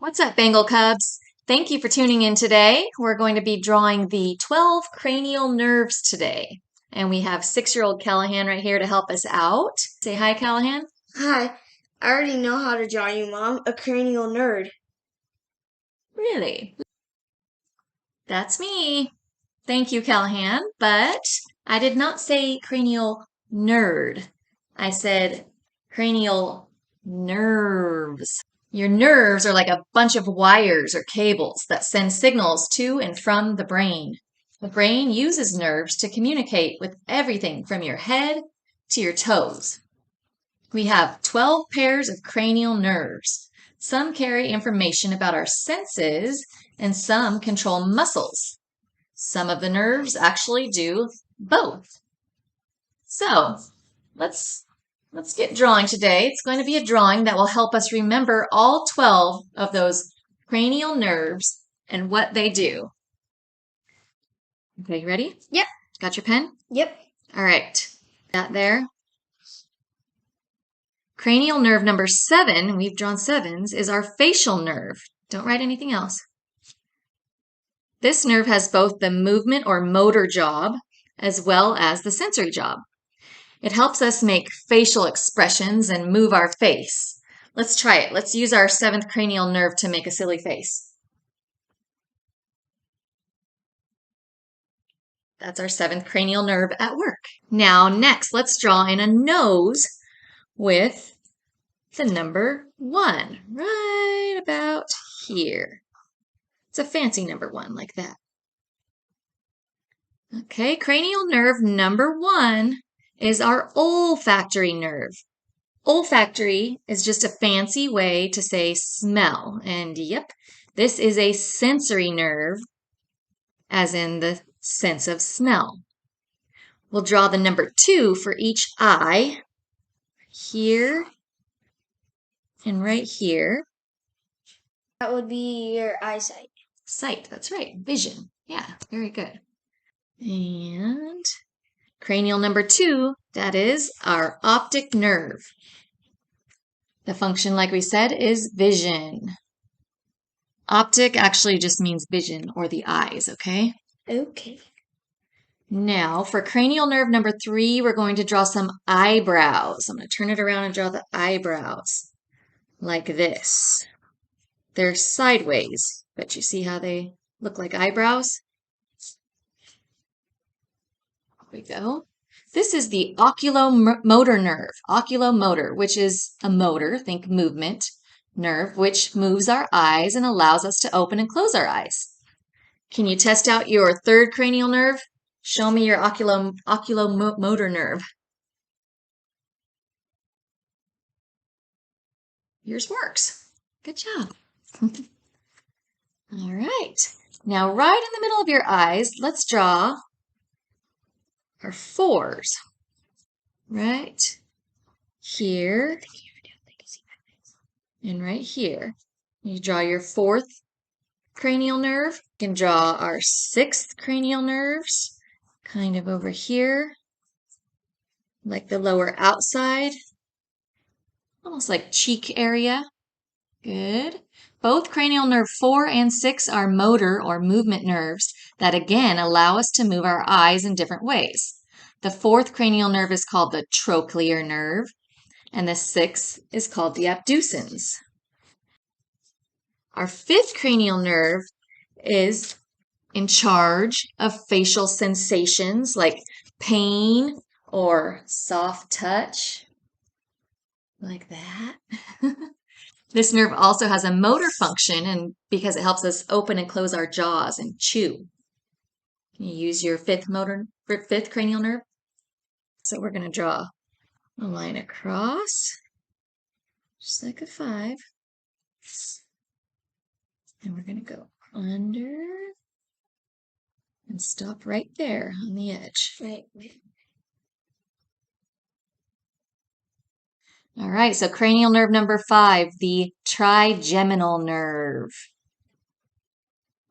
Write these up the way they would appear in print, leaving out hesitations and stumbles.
What's up, Bengal Cubs? Thank you for tuning in today. We're going to be drawing the 12 cranial nerves today. And we have 6-year-old Callahan right here to help us out. Say hi, Callahan. Hi, I already know how to draw you, Mom. A cranial nerd. Really? That's me. Thank you, Callahan. But I did not say cranial nerd. I said cranial nerves. Your nerves are like a bunch of wires or cables that send signals to and from the brain. The brain uses nerves to communicate with everything from your head to your toes. We have 12 pairs of cranial nerves. Some carry information about our senses and some control muscles. Some of the nerves actually do both. So let's get drawing today. It's going to be a drawing that will help us remember all 12 of those cranial nerves and what they do. Okay, you ready? Yep. Got your pen? Yep. All right. That there. Cranial nerve number 7, we've drawn 7s, is our facial nerve. Don't write anything else. This nerve has both the movement or motor job as well as the sensory job. It helps us make facial expressions and move our face. Let's try it. Let's use our 7th cranial nerve to make a silly face. That's our 7th cranial nerve at work. Now, next, let's draw in a nose with the number 1, right about here. It's a fancy number 1, like that. Okay, cranial nerve number 1 is our olfactory nerve. Olfactory is just a fancy way to say smell. And yep, this is a sensory nerve, as in the sense of smell. We'll draw the number 2 for each eye, here and right here. That would be your eyesight. Sight, that's right, vision. Yeah, very good. And cranial number 2, that is our optic nerve. The function, like we said, is vision. Optic actually just means vision or the eyes, okay? Okay. Now, for cranial nerve number 3, we're going to draw some eyebrows. I'm going to turn it around and draw the eyebrows like this. They're sideways, but you see how they look like eyebrows? There we go. This is the oculomotor nerve, oculomotor, which is a motor, think movement, nerve, which moves our eyes and allows us to open and close our eyes. Can you test out your 3rd cranial nerve? Show me your oculomotor nerve. Yours works. Good job. All right. Now, right in the middle of your eyes, let's draw our 4s. Right here and right here. You draw your 4th cranial nerve. You can draw our 6th cranial nerves kind of over here, like the lower outside, almost like cheek area. Good. Both cranial nerve 4 and 6 are motor or movement nerves that again allow us to move our eyes in different ways. The 4th cranial nerve is called the trochlear nerve, and the 6th is called the abducens. Our 5th cranial nerve is in charge of facial sensations like pain or soft touch, like that. This nerve also has a motor function, and because it helps us open and close our jaws and chew. Can you use your 5th cranial nerve? So we're going to draw a line across, just like a 5. And we're going to go under and stop right there on the edge. Right. All right, so cranial nerve number 5, the trigeminal nerve.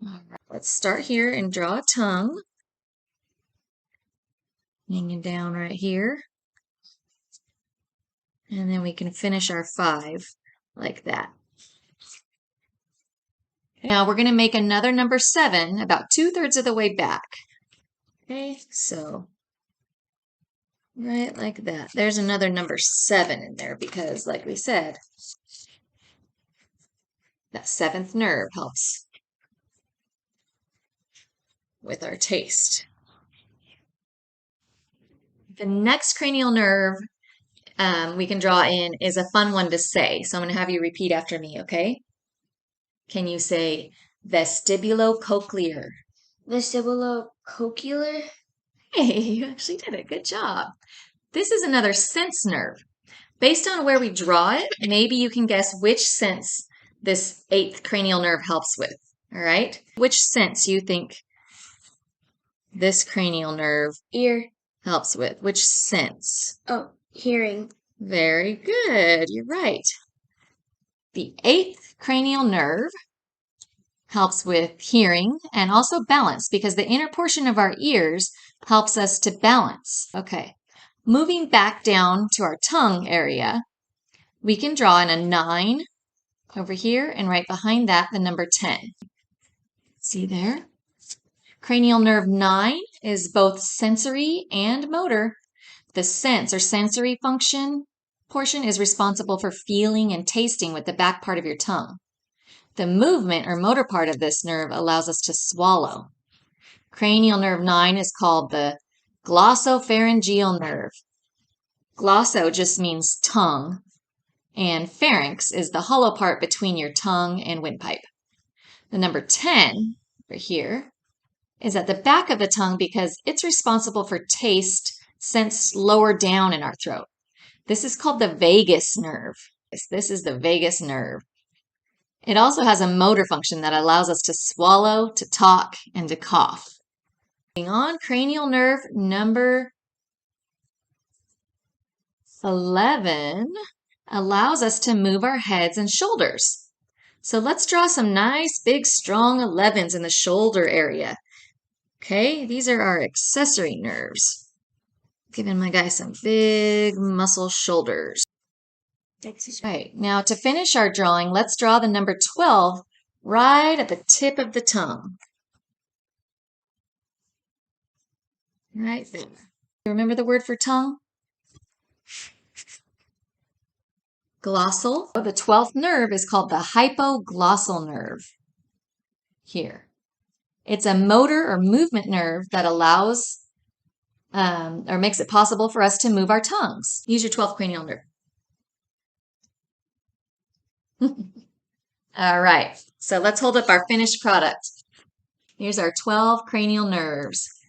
All right, let's start here and draw a tongue. Hanging down right here. And then we can finish our 5 like that. Now we're going to make another number 7 about 2/3 of the way back. Okay, so right like that. There's another number 7 in there because, like we said, that 7th nerve helps with our taste. The next cranial nerve we can draw in is a fun one to say. So I'm going to have you repeat after me, okay? Can you say vestibulocochlear? Vestibulocochlear. Hey, you actually did it. Good job. This is another sense nerve. Based on where we draw it, maybe you can guess which sense this 8th cranial nerve helps with. All right? Which sense you think this cranial nerve Ear. helps with? Which sense? Oh, hearing. Very good. You're right. The 8th cranial nerve helps with hearing and also balance because the inner portion of our ears helps us to balance. Okay. Moving back down to our tongue area, we can draw in a 9 over here and right behind that the number 10. See there? Cranial nerve 9 is both sensory and motor. The sense or sensory function portion is responsible for feeling and tasting with the back part of your tongue. The movement or motor part of this nerve allows us to swallow. Cranial nerve 9 is called the glossopharyngeal nerve. Glosso just means tongue, and pharynx is the hollow part between your tongue and windpipe. The number 10 over here is at the back of the tongue because it's responsible for taste sensed lower down in our throat. This is called the vagus nerve. This is the vagus nerve. It also has a motor function that allows us to swallow, to talk, and to cough. Moving on, cranial nerve number 11 allows us to move our heads and shoulders. So let's draw some nice, big, strong 11s in the shoulder area. Okay, these are our accessory nerves. Giving my guy some big muscle shoulders. Right, now to finish our drawing, let's draw the number 12 right at the tip of the tongue. Right there. You remember the word for tongue? Glossal. The 12th nerve is called the hypoglossal nerve. Here. It's a motor or movement nerve that allows or makes it possible for us to move our tongues. Use your 12th cranial nerve. All right, so let's hold up our finished product. Here's our 12 cranial nerves.